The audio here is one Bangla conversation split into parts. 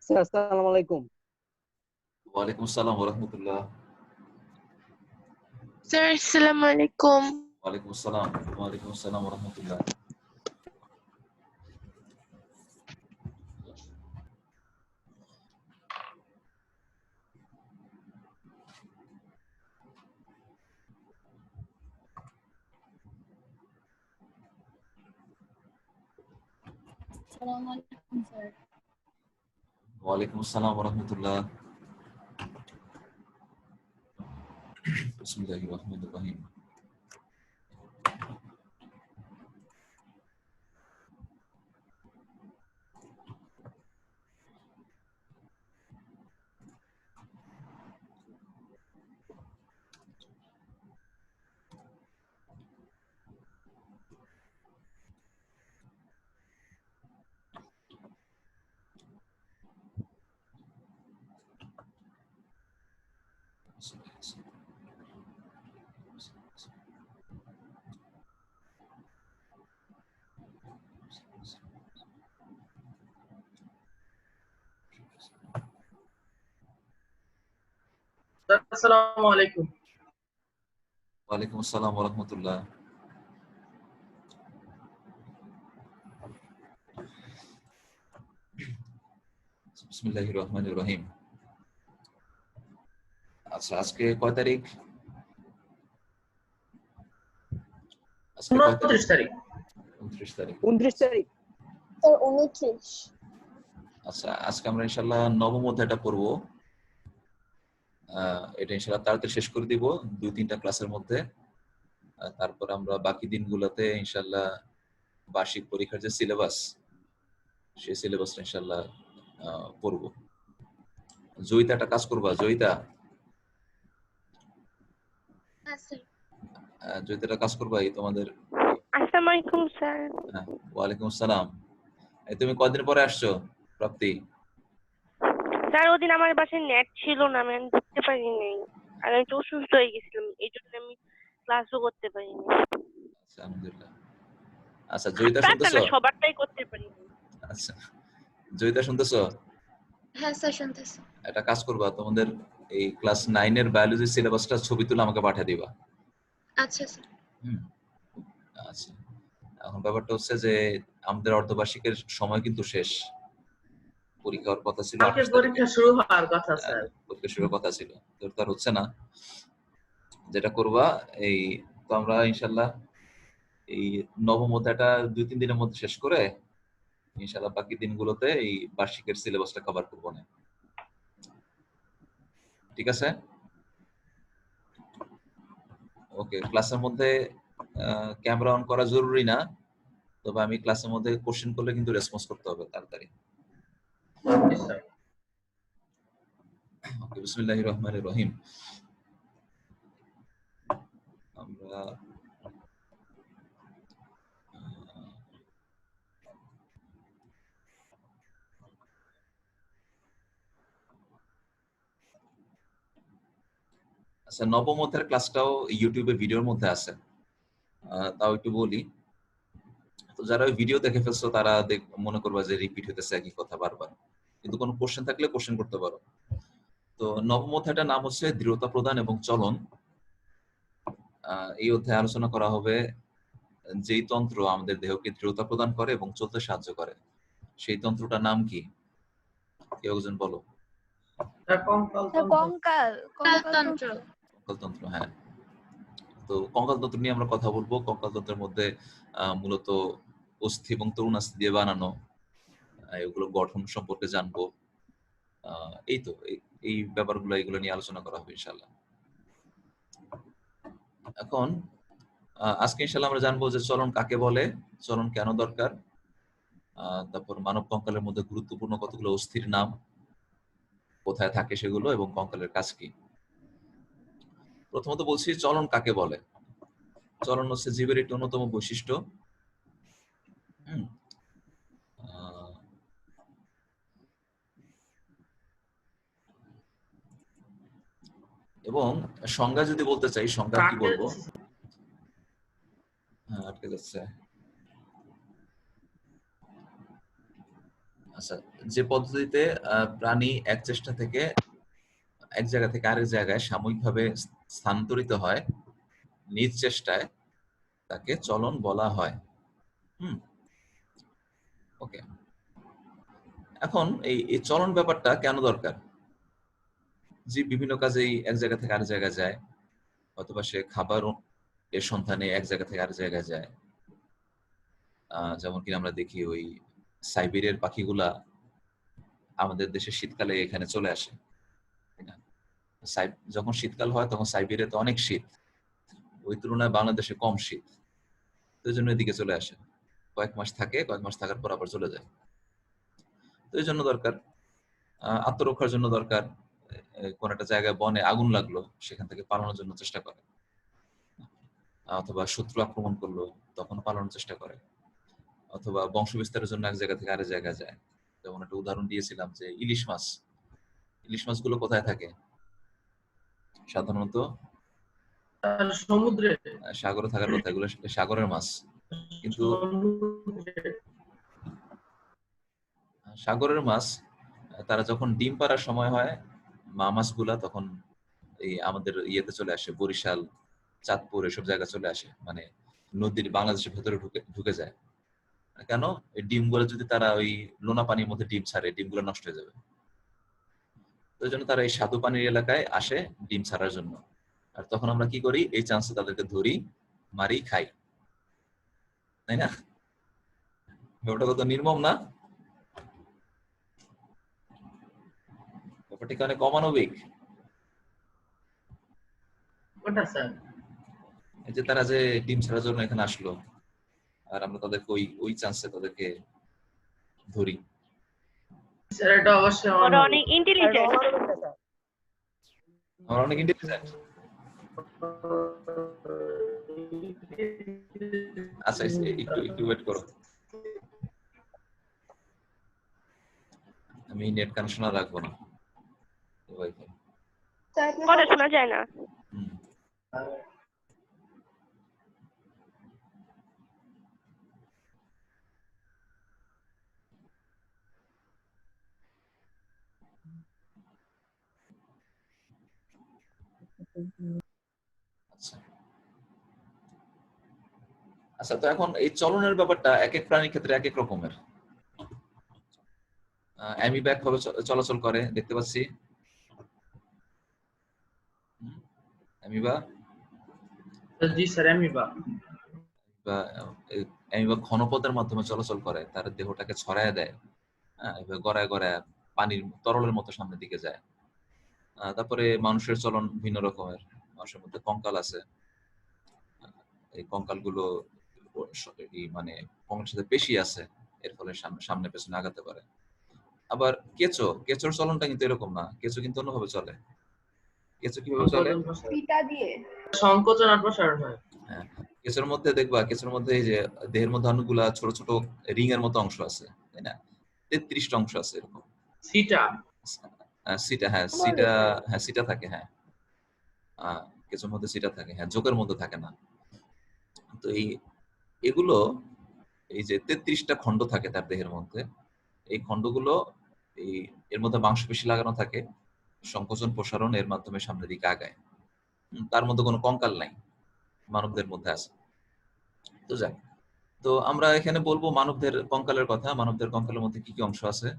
স্যার আসসালামু আলাইকুম। ওয়ালাইকুম আসসালাম ওয়া রাহমাতুল্লাহ। স্যার আসসালামু আলাইকুম। ওয়ালাইকুম আসসালাম। ওয়ালাইকুম আসসালাম ওয়া রাহমাতুল্লাহ। আসসালামু আলাইকুম স্যার। ওয়ালাইকুম আসসালাম ওয়া রাহমাতুল্লাহ। বিসমিল্লাহির রহমানির রহিম। আসসালামু আলাইকুম। ওয়ালাইকুম আসসালাম ওয়া রাহমাতুল্লাহ। বিসমিল্লাহির রহমানির রহিম। আচ্ছা, আজকে কয় তারিখ? আজকে কয় তারিখ? 29 তারিখ। 29 তারিখ। 29 তারিখ। স্যার 29। আচ্ছা, আজকে আমরা ইনশাআল্লাহ নবম অধ্যায়টা পড়বো। এটা ইনশাআল্লাহ তাড়াতাড়ি শেষ করে দিব 2-3টা ক্লাসের মধ্যে। তারপর আমরা বাকি দিনগুলোতে ইনশাআল্লাহ বার্ষিক পরীক্ষার যে সিলেবাস, সেই সিলেবাসটা ইনশাআল্লাহ পড়বো। জয়িতা একটা কাজ করবা, জয়িতা। জয়িতা কাজ করবা এই তোমাদের। আসসালামু আলাইকুম স্যার। হ্যাঁ, ওয়ালাইকুম আসসালাম। এই তুমি কয়দিন পরে আসছো প্রাপ্তি? স্যার ওদিন আমার বাসায় নেট ছিল না, আমি ঢুকতে পারিনি। আর আমি একটু অসুস্থ হয়ে গেছিলাম, এই জন্য আমি ক্লাসও করতে পারিনি। আচ্ছা, আলহামদুলিল্লাহ। আচ্ছা জয়িতা আপনারটা শুনতেছো? না, সবারটাই করতে পারিনি। আচ্ছা জয়িতা শুনতেছো? হ্যাঁ স্যার শুনতেছি। একটা কাজ করবা, তোমাদের এই ক্লাস 9 এর বায়োলজি সিলেবাসটা ছবি তুলে আমাকে পাঠিয়ে দিবা। আচ্ছা স্যার। আচ্ছা, এখন ব্যাপারটা হচ্ছে যে আমাদের অর্ধবার্ষিকের সময় কিন্তু শেষ। পরীক্ষা হওয়ার কথা ছিল কালকে 28 তারিখে। পরীক্ষা শুরু হওয়ার কথা স্যার। পরীক্ষা শুরুর কথা ছিল, তো তার হচ্ছে না। যেটা করবা, এই তো আমরা ইনশাল্লাহ এই নবম অধ্যায়টা 2-3 দিনের মধ্যে শেষ করে ইনশাল্লাহ বাকি দিনগুলোতে এই বার্ষিকের সিলেবাসটা কভার করবো না। ঠিক আছে? ওকে, ক্লাসের মধ্যে ক্যামেরা অন করা জরুরি না, তবে আমি ক্লাসের মধ্যে কোশ্চেন করলে কিন্তু রেসপন্স করতে হবে তাড়াতাড়ি। জি স্যার। ওকে, বিসমিল্লাহির রহমানির রহিম। আমরা আচ্ছা, নবম অধ্যায়ের ক্লাসটাও ইউটিউবে ভিডিওর মধ্যে আছে, তাও একটু বলি। তো যারা ওই ভিডিও দেখে ফেলছো তারা মনে করবা যে রিপিট হইতেছে একই কথা বারবার, কিন্তু কোনো কোশ্চেন থাকলে কোশ্চেন করতে পারো। তো নবম অধ্যায়টার নাম হচ্ছে দৃঢ়তা প্রদান এবং চলন। এই অধ্যায়ে আলোচনা করা হবে যেই তন্ত্র আমাদের দেহকে দৃঢ়তা প্রদান করে এবং চলতে সাহায্য করে, সেই তন্ত্রটার নাম কি? কেউ একজন বলো। কঙ্কালতন্ত্র। কঙ্কালতন্ত্র, হ্যাঁ। তো কঙ্কালতন্ত্র নিয়ে আমরা কথা বলবো। কঙ্কালতন্ত্রের মধ্যে মূলত অস্থি এবং তরুণাস্থি দিয়ে বানানো, এগুলো গঠন সম্পর্কে জানবো। এই তো এই ব্যাপারগুলো, এগুলো নিয়ে আলোচনা করা হবে ইনশাআল্লাহ। এখন আজকে ইনশাআল্লাহ আমরা জানবো যে চলন কাকে বলে, চলন কেন দরকার, তারপর মানব কঙ্কালের মধ্যে গুরুত্বপূর্ণ কতগুলো অস্থির নাম, কোথায় থাকে সেগুলো, এবং কঙ্কালের কাজ কি। প্রথমত বলছি চলন কাকে বলে। চলন হচ্ছে জীবের একটি অন্যতম বৈশিষ্ট্য। এবং সংজ্ঞা যদি বলতে চাই, সংজ্ঞা কি বলবো? আটকে যাচ্ছে। আচ্ছা, যে পদ্ধতিতে প্রাণী এক চেষ্টা থেকে এক জায়গা থেকে আরেক জায়গায় সাময়িকভাবে স্থানান্তরিত হয় নিজ চেষ্টায়, তাকে চলন বলা হয়। ওকে, এখন এই চলন ব্যাপারটা কেন দরকার? যে বিভিন্ন কাজেই এক জায়গা থেকে আরেক জায়গায় যায়, অথবা সে খাবার এর সন্ধানে এক জায়গা থেকে আরেক জায়গায় যায়। যেমন কিনা আমরা দেখি ওই সাইবেরিয়ার পাখিগুলা আমাদের দেশে শীতকালে এখানে চলে আসে, তাই না? যখন শীতকাল হয় তখন সাইবেরিয়াতে অনেক শীত, ওই তুলনায় বাংলাদেশে কম শীত, তো এই জন্য এদিকে চলে আসে, কয়েক মাস থাকে, কয়েক মাস থাকার পর আবার চলে যায়। তো এই জন্য দরকার, আত্মরক্ষার জন্য দরকার। কোন একটা জায়গায় বনে আগুন লাগলো, সেখান থেকে পালানোর জন্য চেষ্টা করে, অথবা শত্রু আক্রমণ করলো তখন পালানোর চেষ্টা করে, অথবা বংশ বিস্তারের জন্য এক জায়গা থেকে আরেক জায়গায় যায়। যেমন একটা উদাহরণ দিয়েছিলাম যে ইলিশ মাছগুলো কোথায় থাকে? সাধারণত সমুদ্রে। সাগরে থাকার কথা, এগুলো সাগরের মাছ। কিন্তু সাগরের মাছ তারা যখন ডিম পাড়ার সময় হয়, মা মাছগুলা তখন এই আমাদের ইয়েতে চলে আসে, বরিশাল, চাঁদপুর এসব জায়গা চলে আসে, মানে নদীর বাংলাদেশের ভেতরে ঢুকে যায়। কেন? এই ডিমগুলো যদি তারা ওই লোনা পানির মধ্যে ডিম ছাড়ে, ডিমগুলো নষ্ট হয়ে যাবে। ওই জন্য তারা এই স্বাদু পানির এলাকায় আসে ডিম ছাড়ার জন্য। আর তখন আমরা কি করি? এই চান্সে তাদেরকে ধরি, মারি, খাই, তাই না? ব্যাপারটা কত নির্মম না? ব্যাপারটি অনেক অমানবিক। ওটা স্যার এই যে তারা যে ডিম ছাড়ার জন্য এখানে আসলো, আর আমরা তাদেরকে ওই চান্সে তাদেরকে ধরি। স্যার এটা অবশ্যই ওরা অনেক ইন্টেলিজেন্ট। আমরা অনেক ইন্টেলিজেন্ট। আচ্ছা, একটু ওয়েট করো, আমি নেট কানেকশন রাখবো না, ওয়াইফাই। কথা শোনা যায় না। আচ্ছা, তো এখন এই চলনের ব্যাপারটা এক এক প্রাণীর ক্ষেত্রে এক এক রকমের। অ্যামিবা একভাবে চলাচল করে, দেখতে পাচ্ছি। অ্যামিবা, জি স্যার অ্যামিবা ঘনপথের মাধ্যমে চলাচল করে, তার দেহটাকে ছড়ায় দেয়, এভাবে গড়ায় গড়ায় পানির তরলের মতো সামনের দিকে যায়। তারপরে মানুষের চলন ভিন্ন রকমের। মানুষের মধ্যে কঙ্কাল আছে, এই কঙ্কালগুলো মানে কঙ্কালের সাথে পেশি আছে, এর ফলে সামনে পেছনে আগাতে পারে। আবার কেঁচোর চলনটা কিন্তু এরকম না, কেঁচো কিন্তু অন্যভাবে চলে। কেঁচো কিভাবে চলে? সংকোচন আর প্রসারণ হয়। হ্যাঁ, কেঁচোর মধ্যে দেখবা, কেঁচোর মধ্যে এই যে দেহের মধ্যে অনেকগুলা ছোট ছোট রিং এর মতো অংশ আছে, তাই না? 33টা অংশ আছে এরকম। সিটা থাকে, হ্যাঁ। কেঁচোর মধ্যে সিটা থাকে, হ্যাঁ, জোকের মধ্যে থাকে না। তো এগুলো এই যে 33টা খণ্ড থাকে তার দেহের মধ্যে, এই খণ্ডগুলো এর মধ্যে মাংসপেশি লাগানো থাকে, সংকোচন প্রসারণ এর মাধ্যমে সামনের দিকে আগায়। তার মধ্যে কোনো কঙ্কাল নাই, মানবদের মধ্যে আছে। তো যাক, তো আমরা এখানে বলবো মানবদের কঙ্কালের কথা। মানবদের কঙ্কালের মধ্যে কি কি অংশ আছে?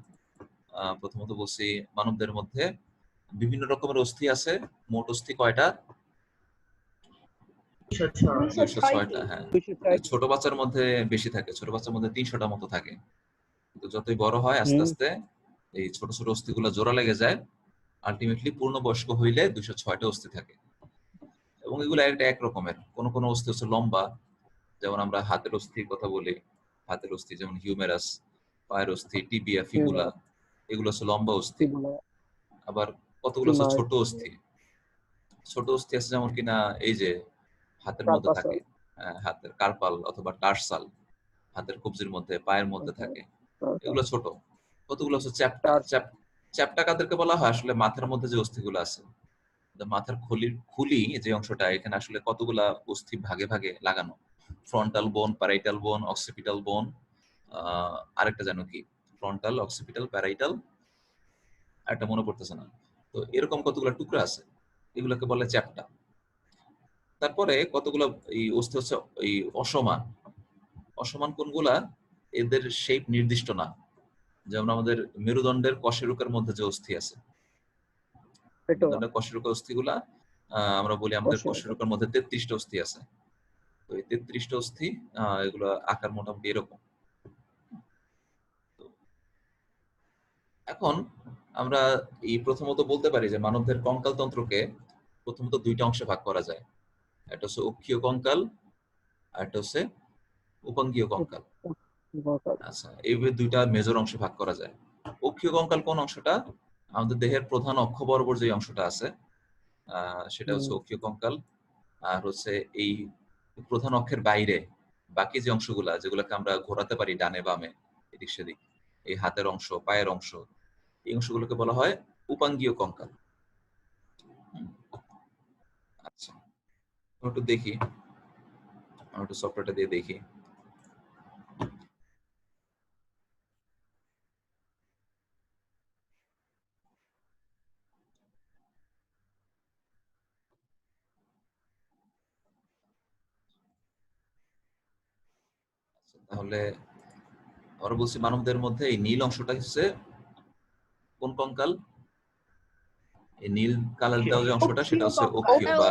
প্রথমত বলছি, মানবদের মধ্যে বিভিন্ন রকমের অস্থি আছে। মোট অস্থি কয়টা? 206টা। হ্যাঁ, ছোট বাচ্চার মধ্যে বেশি থাকে, ছোট বাচ্চার মধ্যে 300টা মতো থাকে। তো যতই বড় হয় আস্তে আস্তে এই ছোট ছোট অস্থিগুলো জোড়া লেগে যায়, আলটিমেটলি পূর্ণবয়স্ক হইলে 206টা অস্থি থাকে। এবং এগুলো একটা এক রকমের। কোন কোন অস্থি হচ্ছে লম্বা, যেমন আমরা হাতের অস্থির কথা বলি, হাতের অস্থি যেমন হিউমেরাস, পায়ের অস্থি, টিবিয়া, ফিবুলা, এগুলো হচ্ছে লম্বা অস্থি। আবার কতগুলো হচ্ছে ছোট অস্থি। ছোট অস্থি আছে যেমন কিনা এই যে হাতের মধ্যে থাকে, হাতের কার্পাল অথবা টার্সাল, হাতের কবজির মধ্যে, পায়ের মধ্যে থাকে, এগুলো ছোট। কতগুলো হচ্ছে চ্যাপ্টা। চ্যাপ্টা কাদেরকে বলা হয়? আসলে মাথার মধ্যে যে অস্থিগুলো আছে, মাথার খুলি যে অংশটা, এখানে আসলে কতগুলা অস্থি ভাগে ভাগে লাগানো, ফ্রন্টাল বোন, প্যারাইটাল বোন, অক্সিপিটাল বোন, আরেকটা যেন কি, ফ্রন্টাল, অক্সিপিটাল, প্যারাইটাল, একটা মনে পড়তেছে না। তো এরকম কতগুলো টুকরা আছে, এগুলোকে বলে চ্যাপ্টা। তারপরে কতগুলো এই অস্থি হচ্ছে এই অসমান। অসমান কোনগুলা? এদের শেপ নির্দিষ্ট না। যেমন আমাদের মেরুদণ্ডের কশেরুকের মধ্যে যে অস্থি আছে, মেরুদণ্ডের কশেরুক অস্থিগুলা আমরা বলি আমাদের কশেরুকের মধ্যে 33টা অস্থি আছে। তো এই 33টা অস্থি এগুলো আকার মোটামুটি এরকম। এখন আমরা এই প্রথমত বলতে পারি যে মানবদের কঙ্কাল তন্ত্রকে প্রথমত দুইটা অংশে ভাগ করা যায়। একটা হচ্ছে অক্ষীয় কঙ্কাল আর একটা হচ্ছে উপাঙ্গীয় কঙ্কাল। আচ্ছা, এই দুইটা মেজর অংশে ভাগ করা যায়। অক্ষীয় কঙ্কাল কোন অংশটা? আমাদের দেহের প্রধান অক্ষ বরাবর যে অংশটা আছে সেটা হচ্ছে অক্ষীয় কঙ্কাল। আর হচ্ছে এই প্রধান অক্ষের বাইরে বাকি যে অংশগুলা, যেগুলোকে আমরা ঘোরাতে পারি ডানে বামে এদিক সেদিক, এই হাতের অংশ, পায়ের অংশ, এই অংশগুলোকে বলা হয় উপাঙ্গীয় কঙ্কাল। আচ্ছা, একটু দেখি, আমি একটু সফটওয়্যারটা দিয়ে দেখি। তাহলে আমরা বলছি মানবদের মধ্যে এই নীল অংশটা হচ্ছে কোন কঙ্কাল? এই নীল কালার দেওয়া যে অংশটা সেটা হচ্ছে অক্ষীয় বা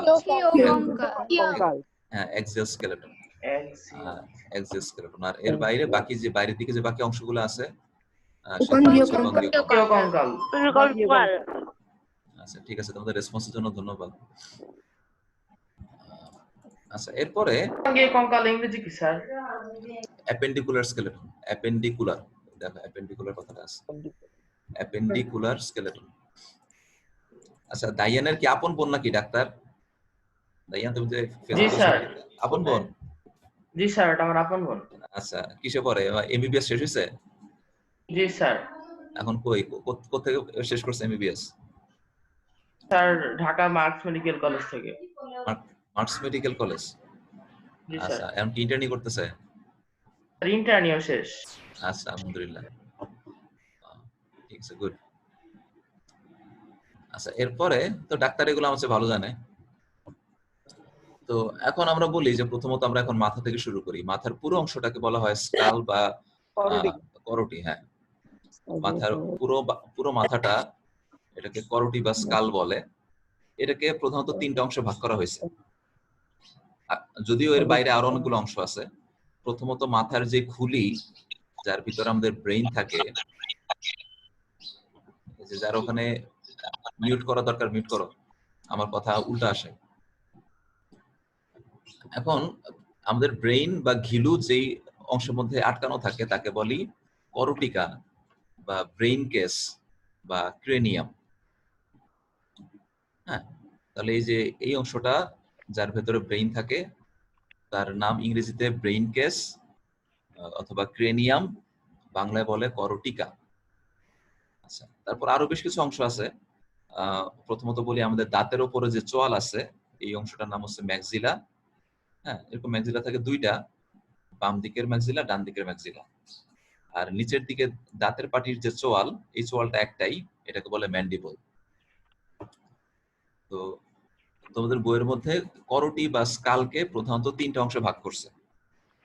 অ্যাক্সিয়াল স্কেলেটন। Axial skeleton. আর এর বাইরে বাকি যে বাইরের দিকে যে বাকি অংশগুলো আছে উপাঙ্গীয় কঙ্কাল। আচ্ছা, ঠিক আছে, তোমাদের রেসপন্সের জন্য ধন্যবাদ। আচ্ছা, এরপরে উপাঙ্গীয় কঙ্কাল ইংরেজি কি স্যার? Appendicular skeleton. অ্যাপেন্ডিকুলার, দেখো অ্যাপেন্ডিকুলার কথাটা আছে, অ্যাপেন্ডিকুলার স্কেলেটন। আচ্ছা, দাইয়ানের কি আপন বোন নাকি ডাক্তার? দাইয়ান, তুমি যে জি স্যার। আপন বোন? জি স্যার, এটা আমার আপন বোন। আচ্ছা, কিসে পড়ে? এমবিবিএস শেষ হয়েছে? জি স্যার। এখন কই, কোথেকে শেষ করছে MBBS? Sir, Dhaka Marks medical college থেকে। Marks medical college. জি স্যার। আচ্ছা, এখন কি ইন্টার্নি করতেছে? ইন্টার্নিও শেষ। আচ্ছা, আলহামদুলিল্লাহ, ঠিক আছে, গুড। আচ্ছা, এরপরে তো ডাক্তার এগুলো আমার চেয়ে ভালো জানে। তো এখন আমরা বলি যে প্রথমত আমরা এখন মাথা থেকে শুরু করি। মাথার পুরো অংশটাকে বলা হয় স্কাল বা করোটি। হ্যাঁ, মাথার পুরো মাথাটা, এটাকে করোটি বা স্কাল বলে। এটাকে প্রধানত 3টা অংশে ভাগ করা হয়েছে, যদিও এর বাইরে আরো অনেকগুলো অংশ আছে। প্রথমত মাথার যে খুলি, যার ভিতরে আমাদের ব্রেইন থাকে, যার ওখানে মিউট করা দরকার মিউট করো, আমার কথা উল্টা আসে। এখন আমাদের ব্রেইন বা ঘিলু যেই অংশের মধ্যে আটকানো থাকে তাকে বলি করোটিকা বা ব্রেইন কেস বা ক্রেনিয়াম। হ্যাঁ, তাহলে এই যে এই অংশটা যার ভেতরে ব্রেইন থাকে তার নাম ইংরেজিতে ব্রেইন কেস অথবা ক্রেনিয়াম, বাংলায় বলে করোটিকা। আচ্ছা, তারপর আরো বেশ কিছু অংশ আছে। প্রথমত বলি আমাদের দাঁতের উপরে যে চোয়াল আছে, এই অংশটার নাম হচ্ছে ম্যাক্সিলা। হ্যাঁ, এরকম ম্যাক্সিলা থাকে দুইটা, বাম দিকের ম্যাক্সিলা, ডান দিকের ম্যাক্সিলা। আর নিচের দিকে দাঁতের পাটির যে চোয়াল, এই চোয়ালটা একটাই, এটাকে বলে ম্যান্ডিবল। তো তোমাদের বইয়ের মধ্যে করোটি বা স্কালকে প্রধানত 3টা অংশে ভাগ করছে,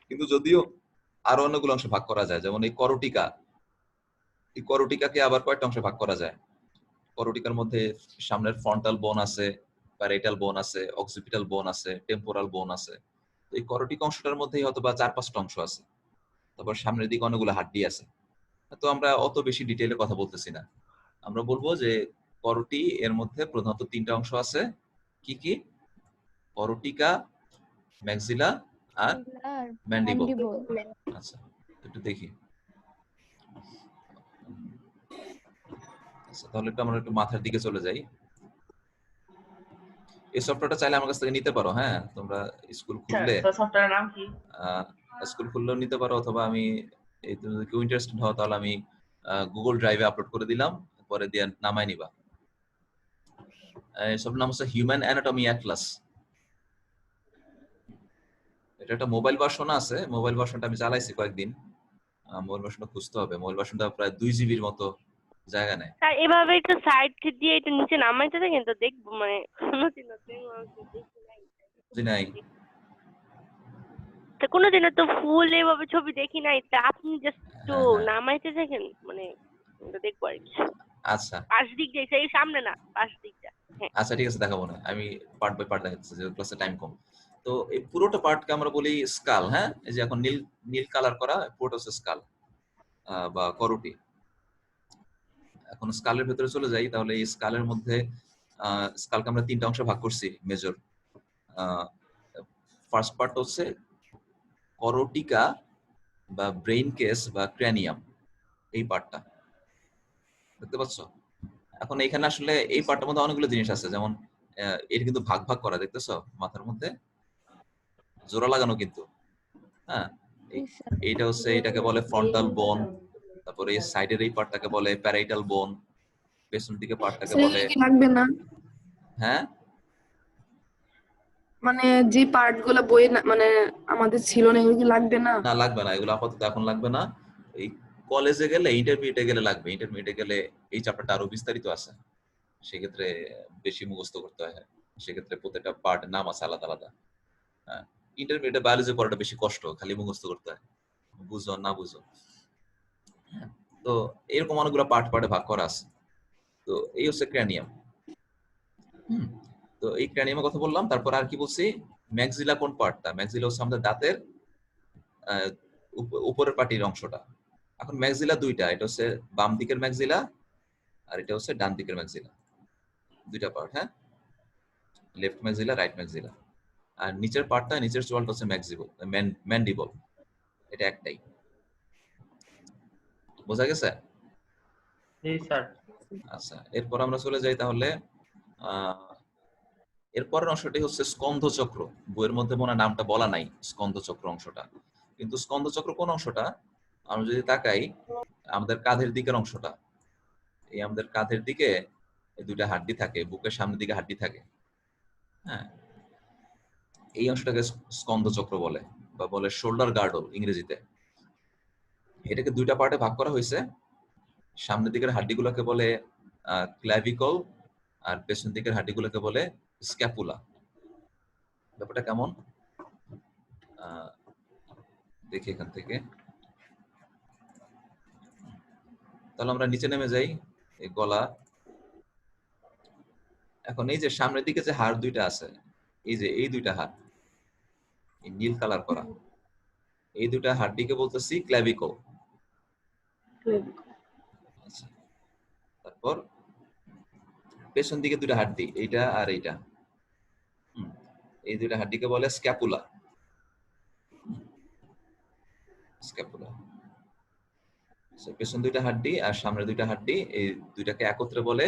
কিন্তু যদিও আরো অনেকগুলো অংশে ভাগ করা যায়। যেমন এই করোটিকা, এই করোটিকাকে আবার কয়েকটা অংশে ভাগ করা যায়। করোটিকার মধ্যে সামনের ফ্রন্টাল বোন আছে, প্যারাইটাল বোন আছে, অক্সিপিটাল বোন আছে, টেম্পোরাল বোন আছে। তো এই করোটিক অংশটার মধ্যেই হয়তো বা 4-5টা অংশ আছে। তারপর সামনের দিকে অনেকগুলো হাড্ডি আছে। তো আমরা অত বেশি ডিটেইলে কথা বলতেছি না, আমরা বলবো যে করোটি এর মধ্যে প্রধানত 3টা অংশ আছে। কি কি? করোটিকা, ম্যাক্সিলা আর ম্যান্ডিবল। আচ্ছা, একটু দেখি। আচ্ছা, তাহলে একটু আমরা একটু মাথার দিকে চলে যাই। এই সফটওয়্যারটা চাইলে আমার কাছ থেকে নিতে পারো। হ্যাঁ, তোমরা স্কুল খুললে, সফটওয়্যারের নাম কি? স্কুল খুললেও নিতে পারো, অথবা আমি এই তুমি যদি কেউ ইন্টারেস্টেড হও তাহলে আমি গুগল ড্রাইভে আপলোড করে দিলাম, পরে দিয়ে নামাই নিবা। সব নাম হচ্ছে হিউম্যান অ্যানাটমি অ্যাটলাস। এটা একটা মোবাইল ভার্সন আছে, মোবাইল ভার্সনটা আমি চালাইছি কয়েকদিন। মূল বাসনটা খুঁজতে হবে। মূল বাসনটা প্রায় 2 জিবির মতো জায়গা নেয়। স্যার এভাবে একটু সাইড দিয়ে একটু নিচে নামাইতে থাকেন তো দেখবো, মানে কোনোদিনও তো এভাবে দেখি নাই। বুঝি নাই। তা কোনোদিনও তো ফুল এভাবে ছবি দেখি নাই, তা আপনি জাস্ট একটু হ্যাঁ, হ্যাঁ। নামাইতে থাকেন, মানে ওটা দেখবো আর কি। আচ্ছা, পাশ দিক দিয়ে, সেই সামনে না, পাশ দিকটা। হ্যাঁ আচ্ছা ঠিক আছে দেখাবো না। আমি পার্ট বাই পার্ট দেখাচ্ছি যে ক্লাসে টাইম কম। তো এই পুরোটা পার্টকে আমরা বলি স্কাল, হ্যাঁ? এই যে এখন নীল নীল কালার করা পুরোটা হচ্ছে স্কাল বা করুটি। এখন স্কালের ভেতরে চলে যাই, তাহলে এই স্কালের মধ্যে স্কালকে আমরা 3টা অংশে ভাগ করছি মেজর। ফার্স্ট পার্ট হচ্ছে করোটিকা বা ব্রেইন কেস বা ক্র্যানিয়াম, এই পার্টটা দেখতে পাচ্ছ? এখন এখানে আসলে এই পার্টটার মধ্যে অনেকগুলো জিনিস আছে, যেমন এর কিন্তু ভাগ ভাগ করা দেখতেছো মাথার মধ্যে জোড়া লাগানো কিন্তু, হ্যাঁ? এইটা হচ্ছে, এটাকে বলে ফ্রন্টাল বোন, তারপরে এই সাইডের এই পার্টটাকে বলে প্যারাইটাল বোন, পেছন দিকে পার্টটাকে বলে, কি লাগবে না, হ্যাঁ মানে যে পার্ট গুলো বইয়ে মানে আমাদের ছিল না এগুলো কি লাগবে না? না লাগবে না, এগুলো আপাতত এখন লাগবে না। এই কলেজে গেলে, ইন্টারমিডিয়েটে গেলে লাগবে। ইন্টারমিডিয়েটে গেলে এই চ্যাপ্টারটা আরো বিস্তারিত আছে, সেক্ষেত্রে বেশি মুখস্থ করতে হয়। সেক্ষেত্রে প্রত্যেকটা পার্টের নাম আছে আলাদা আলাদা। হ্যাঁ, ইন্টারমিডিয়েটে বায়োলজি পড়াটা বেশি কষ্ট, খালি মুখস্থ করতে হয়, বুঝো না বুঝো। হ্যাঁ, তো এরকম অনেকগুলো পার্ট পার্টে ভাগ করা আছে। তো এই হচ্ছে ক্র্যানিয়াম। তো এই ক্র্যানিয়ামের কথা বললাম, তারপর আর কি বলছি, ম্যাক্সিলা কোন পার্টটা? ম্যাক্সিলা হচ্ছে আমাদের দাঁতের উপরের পাটির অংশটা। এখন ম্যাক্সিলা দুইটা, এটা হচ্ছে বাম দিকের ম্যাক্সিলা আর এটা হচ্ছে ডান দিকের ম্যাক্সিলা, দুইটা পার্ট, হ্যাঁ, লেফট ম্যাক্সিলা রাইট ম্যাক্সিলা। আর নিচের পার্টটা, নিচের চোয়ালটা হচ্ছে ম্যান্ডিবল, এটা একটাই। বোঝা গেছে? জি স্যার। আচ্ছা, এরপর আমরা চলে যাই তাহলে এরপরের অংশটি হচ্ছে স্কন্ধচক্র। বইয়ের মধ্যে মনে হয় নামটা বলা নাই স্কন্ধচক্র অংশটা, কিন্তু স্কন্ধচক্র কোন অংশটা? আমরা যদি তাকাই আমাদের কাঁধের দিকের অংশটা, এই আমাদের কাঁধের দিকে এই দুইটা হাড্ডি থাকে, বুকের সামনের দিকে হাড্ডি থাকে, হ্যাঁ, এই অংশটাকে স্কন্ধচক্র বলে, বা বলে শোল্ডার গার্ডল ইংরেজিতে। এটাকে দুইটা পার্টে ভাগ করা হয়েছে। সামনের দিকের হাড্ডিগুলোকে বলে ক্ল্যাভিকল, আর পেছন দিকের হাড্ডিগুলোকে বলে স্ক্যাপুলা। ব্যাপারটা কেমন দেখি এখান থেকে। তাহলে আমরা নিচে নেমে যাই, এই গলা। এখন এই যে সামনের দিকে যে হাড় দুইটা আছে, এই যে এই দুইটা হাড়, এই নীল কালার করা, এই দুইটা হাড্ডিকে বলতেছি ক্ল্যাভিকল। আচ্ছা, তারপর পেছন দিকে দুইটা হাড্ডি, এইটা আর এইটা, এই দুইটা হাড্ডিকে বলে স্ক্যাপুলা। স্ক্যাপুলা পেছন দুইটা হাড্ডি আর সামনের দুইটা হাড্ডি, এই দুইটাকে একত্রে বলে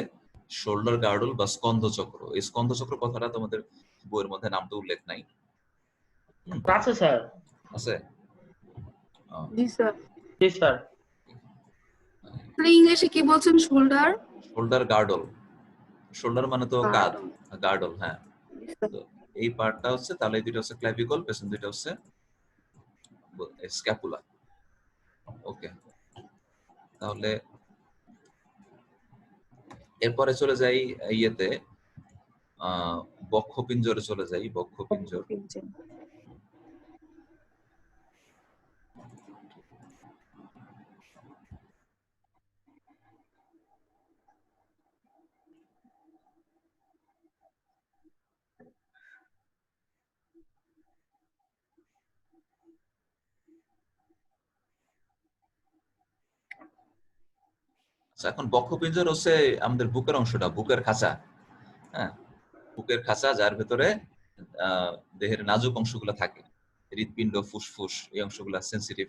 শোল্ডার গার্ডল বা স্কন্ধচক্র। এই স্কন্ধচক্র কথাটা তোমাদের বইয়ের মধ্যে নামটা উল্লেখ নাই। আছে স্যার। আছে? জি স্যার। জি স্যার। ইংলিশে কি বলছেন? শোল্ডার? Shoulder girdle. শোল্ডার মানে তো কাঁধ, গার্ডল, হ্যাঁ। তো এই পার্টটা হচ্ছে, তাহলে এই দুইটা হচ্ছে ক্ল্যাভিকল, পেছন দুইটা হচ্ছে স্ক্যাপুলা। ওকে, তাহলে এরপরে চলে যাই ইয়েতে, বক্ষপিঞ্জরে চলে যাই। বক্ষপিঞ্জর, এখন বক্ষপিঞ্জর হচ্ছে আমাদের বুকের অংশটা, বুকের খাঁচা, হ্যাঁ, বুকের খাঁচা, যার ভেতরে দেহের নাজুক অংশগুলো থাকে, হৃৎপিণ্ড, ফুসফুস, এই অংশগুলো সেন্সিটিভ,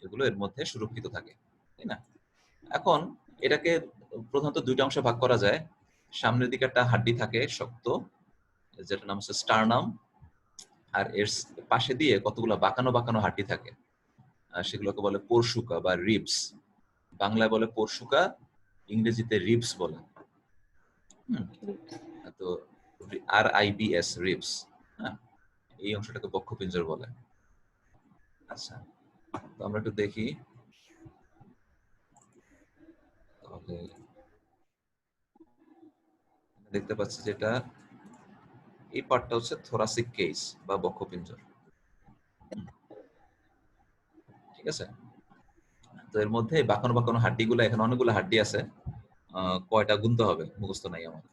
এগুলো এর মধ্যে সুরক্ষিত থাকে, তাই না? এখন এটাকে প্রধানত দুইটা অংশে ভাগ করা যায়। সামনের দিকে একটা হাড্ডি থাকে শক্ত, যেটার নাম হচ্ছে স্টার্নাম, আর এর পাশে দিয়ে কতগুলো বাঁকানো বাঁকানো হাড্ডি থাকে, সেগুলোকে বলে পরশুকা বা রিবস। বাংলায় বলে পরশুকা, ইংরেজিতে রিবস বলে। তো RIBS, রিবস, হ্যাঁ, এই অংশটাকে বক্ষপিঞ্জর বলে। আচ্ছা, তো আমরা একটু দেখি তাহলে দেখতে পাচ্ছি যেটা এই পার্টটা হচ্ছে থোরাসিক কেস বা বক্ষপিঞ্জর। ঠিক আছে, তো এর মধ্যে বাঁকানো বাঁকানো হাড্ডিগুলো, এখানে অনেকগুলো হাড্ডি আছে, কয়টা গুনতে হবে, মুখস্থ নাই আমার।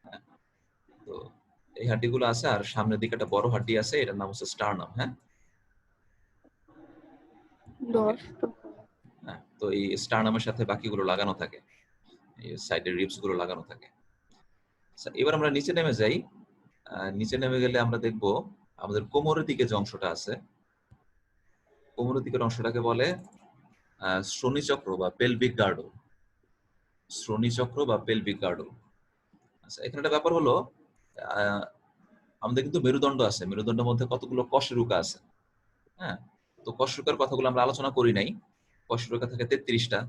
হ্যাঁ, তো এই হাড্ডিগুলো আছে, আর সামনের দিকে একটা বড় হাড্ডি আছে, এটার নাম হচ্ছে স্টার্নাম। হ্যাঁ, 10 হ্যাঁ, তো এই স্টার্নামের সাথে বাকিগুলো লাগানো থাকে, এই সাইডের রিবস গুলো লাগানো থাকে। আচ্ছা, এবার আমরা নিচে নেমে যাই। নিচে নেমে গেলে আমরা দেখব আমাদের কোমরের দিকে যে অংশটা আছে, কোমরের দিকের অংশটাকে বলে শ্রোণীচক্র বা পেলভিক গার্ডল। শ্রোণীচক্র বা পেলভিক গার্ডল। আচ্ছা, এখানে একটা ব্যাপার হলো, আমাদের কিন্তু মেরুদণ্ড আছে, মেরুদণ্ডের মধ্যে কতগুলো কশেরুকা আছে। হ্যাঁ, তো কশেরুকার কথাগুলো আমরা আলোচনা করি নাই। কশেরুকা থাকে 33টা,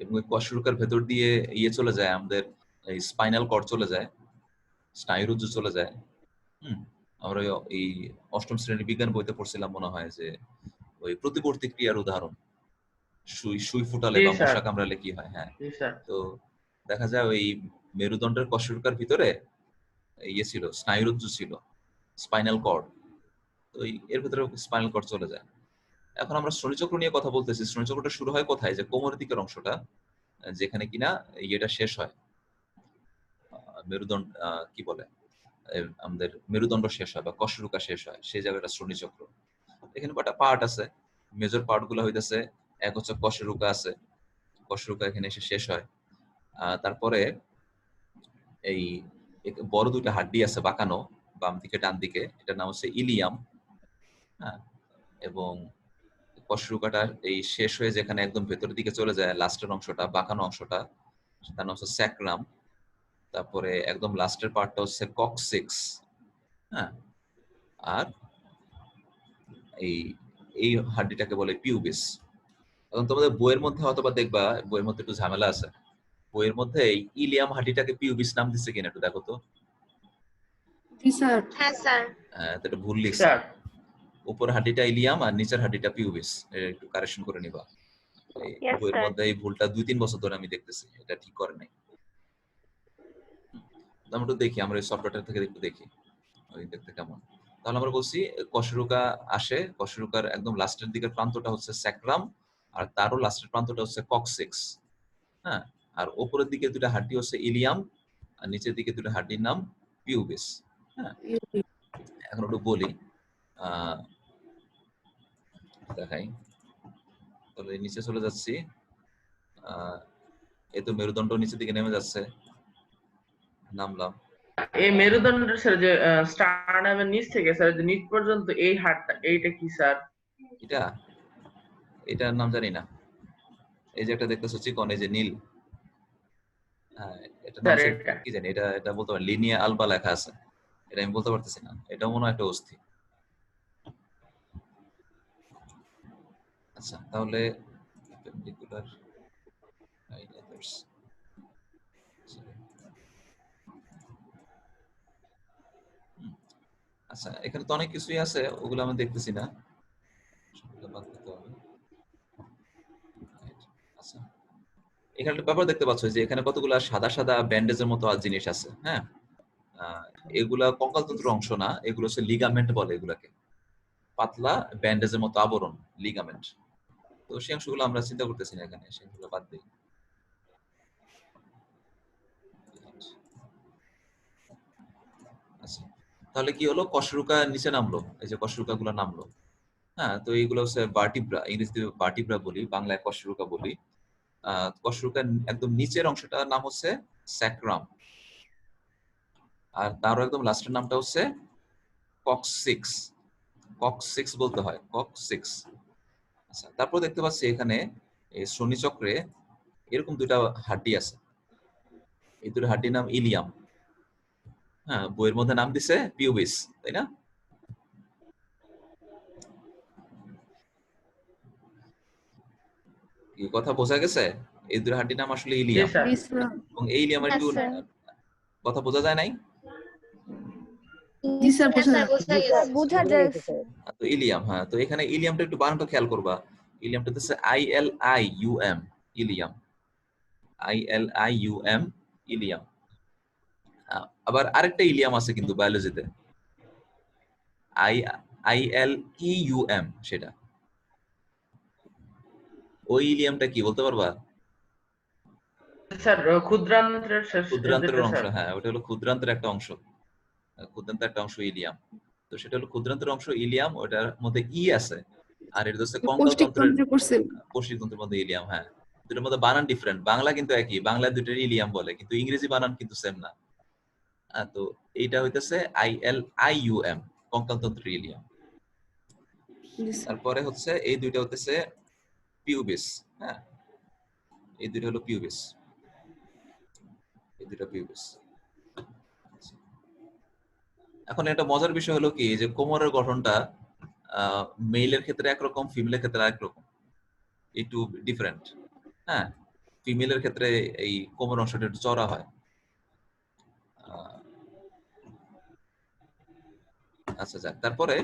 এবং ওই কশেরুকার ভেতর দিয়ে ইয়ে চলে যায়, আমাদের এই স্পাইনাল কর্ড চলে যায়, স্নায়ুরজ্জু চলে যায়। আমরা এই অষ্টম শ্রেণীর বিজ্ঞান বইতে পড়ছিলাম মনে হয়, যে ওই প্রতিবর্তী ক্রিয়ার উদাহরণ, সুই ফুটালে বা মশা কামড়ালে কি হয়। হ্যাঁ, তো দেখা যায় ওই মেরুদণ্ডের কশেরুকার ভিতরে ইয়ে ছিল, স্নায়ুরজ্জু ছিল, স্পাইনাল কর্ড। তো এর ভিতরে স্পাইনাল কর্ড চলে যায়। এখন আমরা শ্রোণীচক্র নিয়ে কথা বলতেছি। শ্রোণীচক্রটা শুরু হয় কোথায়? যে কোমরের দিকের অংশটা, যেখানে কিনা ইয়েটা শেষ হয়, মেরুদণ্ড কি বলে, আমাদের মেরুদণ্ড শেষ হয় বা কশেরুকা শেষ হয়, সেই জায়গাটা শ্রোণীচক্র। এখানে কটা পার্ট আছে, মেজর পার্ট গুলো হইতেছে, এক হচ্ছে কশেরুকা আছে, কশেরুকা এখানে এসে শেষ হয়। তারপরে এই বড় দুইটা হাড্ডি আছে বাঁকানো, বাম দিকে ডান দিকে, এটার নাম হচ্ছে ইলিয়াম। হ্যাঁ, এবং কশেরুকাটা এই শেষ হয়ে যেখানে একদম ভেতরের দিকে চলে যায়, লাস্টের অংশটা, বাঁকানো অংশটা, তার নাম হচ্ছে স্যাক্রাম। তারপরে একদম লাস্টের পার্টটা হচ্ছে কক্সিক্স। হ্যাঁ, আর এই হাড্ডিটাকে বলে পিউবিস। এখন তোমাদের বইয়ের মধ্যে অথবা দেখবা, বইয়ের মধ্যে একটু ঝামেলা আছে, বইয়ের মধ্যে এই ইলিয়াম হাড্ডিটাকে পিউবিস নাম দিচ্ছে কিনা একটু দেখো তো। জি স্যার। হ্যাঁ স্যার। হ্যাঁ, এটা ভুল লিখছে, উপর হাড্ডিটা ইলিয়াম আর নিচের হাড্ডিটা পিউবিস। একটু কারেকশন করে নিবা। এই বইয়ের মধ্যে এই ভুলটা 2-3 বছর ধরে আমি দেখতেছি, এটা ঠিক করে নাই। আমরা একটু দেখি, আমরা এই সফটওয়্যারটা থেকে একটু দেখি ওই দেখতে কেমন। তাহলে আমরা বলছি কশেরুকা আসে, কশেরুকার একদম লাস্টের দিকের প্রান্তটা হচ্ছে স্যাক্রাম, আর তারও লাস্টের প্রান্তটা হচ্ছে কক্সিক্স। হ্যাঁ, আর উপরের দিকে দুটো হাড্ডি হচ্ছে ইলিয়াম, আর নিচের দিকে দুটো হাড্ডির নাম পিউবিস। হ্যাঁ, এখন একটু বলি, দেখাই। তাহলে নিচে চলে যাচ্ছি, এই তো মেরুদণ্ড নিচের দিকে নেমে যাচ্ছে, নামলাম। এই মেরুদণ্ডের স্যার যে স্টার্নামের নিচ থেকে স্যার যে নিচ পর্যন্ত এই হাড়টা, এইটা কি স্যার? এটার নাম জানি না। এই যে একটা দেখতেছো চিকন, এই যে নীল, এটা নাম কি জানি, এটা বলতে পারি, লিনিয়া আলবা লেখা আছে, এটা আমি বলতে পারতেছি না। এটা মনে হয় একটা অস্থি। আচ্ছা, তাহলে perpendicular others। আচ্ছা, এখানে তো অনেক কিছুই আছে, ওগুলো আমি দেখতেছি না। আচ্ছা, এখানে একটা ব্যাপার দেখতে পাচ্ছ যে এখানে কতগুলো সাদা সাদা ব্যান্ডেজের মতো জিনিস আছে। হ্যাঁ, এগুলা কঙ্কালতন্ত্রের অংশ না, এগুলো হচ্ছে লিগামেন্ট বলে এগুলাকে, পাতলা ব্যান্ডেজের মতো আবরণ, লিগামেন্ট। তো সেই অংশগুলো আমরা চিন্তা করতেছি না এখানে, সেগুলো বাদ দিই। আচ্ছা, তাহলে কি হলো, কশেরুকা নিচে নামলো, এই যে কশেরুকা গুলো নামলো। হ্যাঁ, তো এইগুলো হচ্ছে ভার্টিব্রা, ইংরেজিতে ভার্টিব্রা বলি, বাংলায় কশেরুকা বলি। কশেরুকার একদম নিচের অংশটার নাম হচ্ছে স্যাক্রাম, আর তারও একদম লাস্টের নামটা হচ্ছে কক্সিক্স। কক্সিক্স বলতে হয়, কক্সিক্স। আচ্ছা, তারপর দেখতে পাচ্ছি এখানে এই শ্রোণীচক্রে এরকম দুইটা হাড্ডি আছে, এই দুটো হাড্ডির নাম ইলিয়াম। হ্যাঁ, বইয়ের মধ্যে নাম দিছে পিউবিস, তাই না? এই কথা বোঝা গেছে? এই দুটো হাড্ডির নাম আসলে ইলিয়াম, এবং এই ইলিয়ামের একটু কথা বোঝা যায় নাই? জি স্যার, বোঝা যাচ্ছে। তো ইলিয়াম, হ্যাঁ, তো এখানে ইলিয়ামটা একটু বানানটা খেয়াল করবা। ইলিয়ামটা হচ্ছে ILIUM, ইলিয়াম। ILIUM, Ilium. আবার আরেকটা ইলিয়াম আছে কিন্তু বায়োলজিতে, ILEUM, সেটা। ওই ইলিয়ামটা কি বলতে পারবা? স্যার ক্ষুদ্রান্ত্রের শেষ ক্ষুদ্রান্তের যেটা অংশ, স্যার। হ্যাঁ ওটা হলো ক্ষুদ্রান্তের একটা অংশ, ক্ষুদ্রান্তের একটা অংশ ইলিয়াম। তো সেটা হলো ক্ষুদ্রান্তের অংশ ইলিয়াম, ওটার মধ্যে ই আছে। আর এটা হচ্ছে কঙ্কাল তন্ত্রের, পৌষ্টিকতন্ত্রে করছেন। পৌষ্টিকতন্ত্রের মধ্যে ইলিয়াম, হ্যাঁ। দুটোর মধ্যে বানান ডিফারেন্ট, বাংলা কিন্তু একই, বাংলা দুটোর ইলিয়াম বলে, কিন্তু ইংরেজি বানান কিন্তু সেম না। তো এইটা হইতেছে ILIUM, কঙ্কাল তন্ত্রের ইলিয়াম। জি স্যার। তারপরে হচ্ছে এই দুইটা হতেছে পিউবিস, হ্যাঁ, এই দুইটা হলো পিউবিস, এই দুইটা পিউবিস। এখন একটা মজার বিষয় হলো কি, যে কোমরের গঠনটা মেইলের ক্ষেত্রে একরকম, ফিমেলের ক্ষেত্রে আরেক রকম, একটু ডিফারেন্ট। হ্যাঁ, ফিমেলের ক্ষেত্রে এই কোমর অংশটা একটু চড়া হয়। আচ্ছা যাক, তারপরে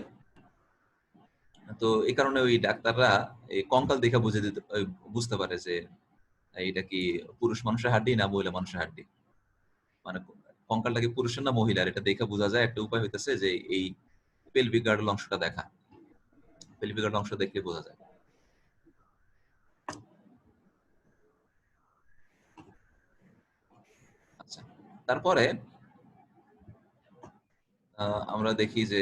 তো এই কারণে ওই ডাক্তাররা এই কঙ্কাল দেখে বুঝতে পারে যে এইটা কি পুরুষ মানুষের হাড্ডি না মহিলা মানুষের হাড্ডি, মানে কঙ্কালটা কি পুরুষের না মহিলার, এটা দেখে বোঝা যায়। একটা উপায় হইতেছে যে এই পেলভিক গার্ডল অংশটা দেখা, পেলভিক গার্ডল অংশ দেখলে বোঝা যায়। আচ্ছা, তারপরে আমরা দেখি যে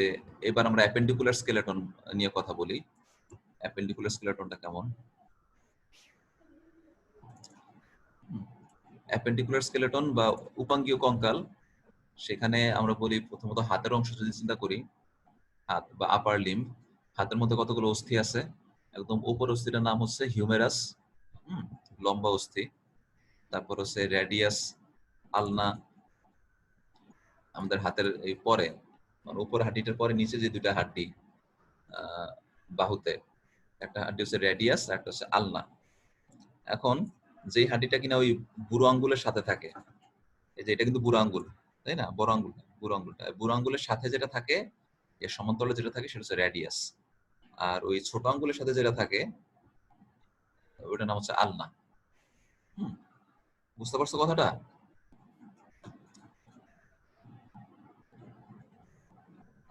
এবার আমরা অ্যাপেন্ডিকুলার স্কেলেটন নিয়ে কথা বলি। অ্যাপেন্ডিকুলার স্কেলেটনটা কেমন? অ্যাপেন্ডিকুলার স্কেলেটন বা উপাঙ্গীয় কঙ্কাল, সেখানে আমরা বলি প্রথমত হাতের অংশ যদি চিন্তা করি, হাত বা আপার লিম্ব, হাতের মধ্যে কতগুলো অস্থি আছে। একদম উপর অস্থিটার নাম হচ্ছে হিউমেরাস, লম্বা অস্থি। তারপর হচ্ছে রেডিয়াস, আলনা। আমাদের হাতের এই পরে, মানে উপর হাড্ডিটার পরে নিচে যে দুইটা হাড্ডি বাহুতে, একটা হাড্ডি হচ্ছে রেডিয়াস, একটা হচ্ছে আলনা। এখন যে হাড্ডিটা কিনা ওই বুড়ো আঙ্গুলের সাথে থাকে, এই যে এটা কিন্তু বুড়ো আঙ্গুল, তাই না? বড় আঙ্গুল, বুড়ো আঙ্গুলটা, বুড়ো আঙ্গুলের সাথে যেটা থাকে, এর সমান্তরালে যেটা থাকে সেটা হচ্ছে রেডিয়াস। আর ওই ছোট আঙ্গুলের সাথে যেটা থাকে ওটার নাম হচ্ছে আলনা। বুঝতে পারছো কথাটা?